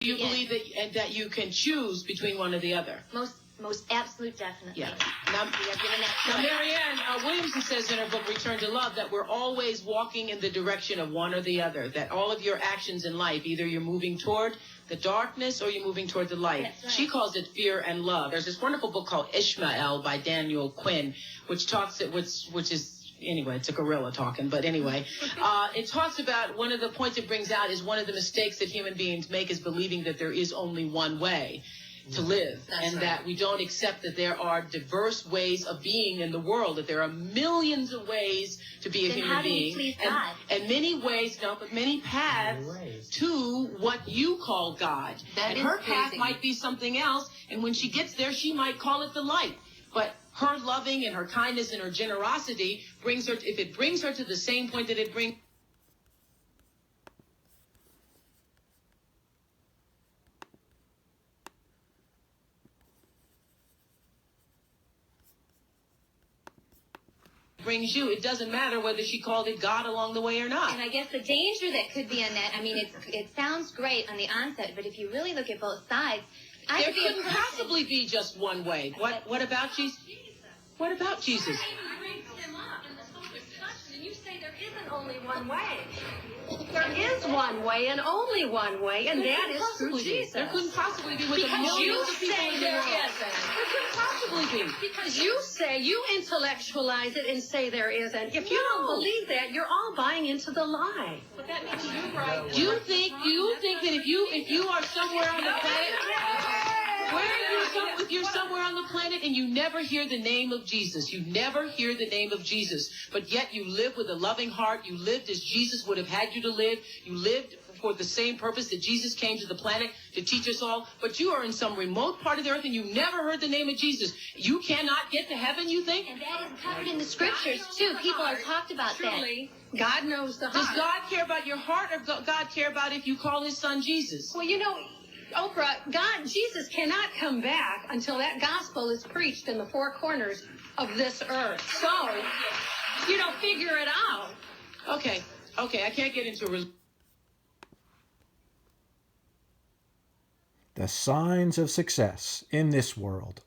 You believe that and that you can choose between one or the other? Most absolute, definitely. Yeah. Now Marianne Williamson says in her book, Return to Love, that we're always walking in the direction of one or the other, that all of your actions in life, either you're moving toward the darkness or you're moving toward the light. Right. She calls it fear and love. There's this wonderful book called Ishmael by Daniel Quinn, which is, anyway, it's a gorilla talking, but anyway, it talks about one of the points it brings out is one of the mistakes that human beings make is believing that there is only one way to live. That's and right. That we don't accept that there are diverse ways of being in the world, that there are millions of ways to be a human being. Please God? And many ways, but many paths to what you call God. That and is her crazy. path might be something else, and when she gets there, she might call it the light. But her loving and her kindness and her generosity brings her, if it brings her to the same point that it brings you, it doesn't matter whether she called it God along the way or not. And I guess the danger that could be in that, I mean, it sounds great on the onset, but if you really look at both sides, there couldn't possibly be just one way. What about Jesus? What about Jesus? You raise him up in the whole discussion, and you say there isn't only one way. There is one way and only one way, and that is through Jesus. There couldn't possibly be with because a million you of people say in the there world. isn't. There couldn't possibly be. Because you say, you intellectualize it and say there isn't. If you don't believe that, you're all buying into the lie. But that means you're right. You think that if you are somewhere on the planet, if you're somewhere on the planet and you never hear the name of Jesus, you never hear the name of Jesus, but yet you live with a loving heart, you lived as Jesus would have had you to live, you lived for the same purpose that Jesus came to the planet to teach us all, but you are in some remote part of the earth and you never heard the name of Jesus. You cannot get to heaven, you think? And that is covered in the scriptures, too. People have talked about Truly, God knows the heart. Does God care about your heart, or does God care about if you call his son Jesus? Well, you know, Oprah, Jesus cannot come back until that gospel is preached in the four corners of this earth. So, figure it out. Okay, I can't get into a... The signs of success in this world.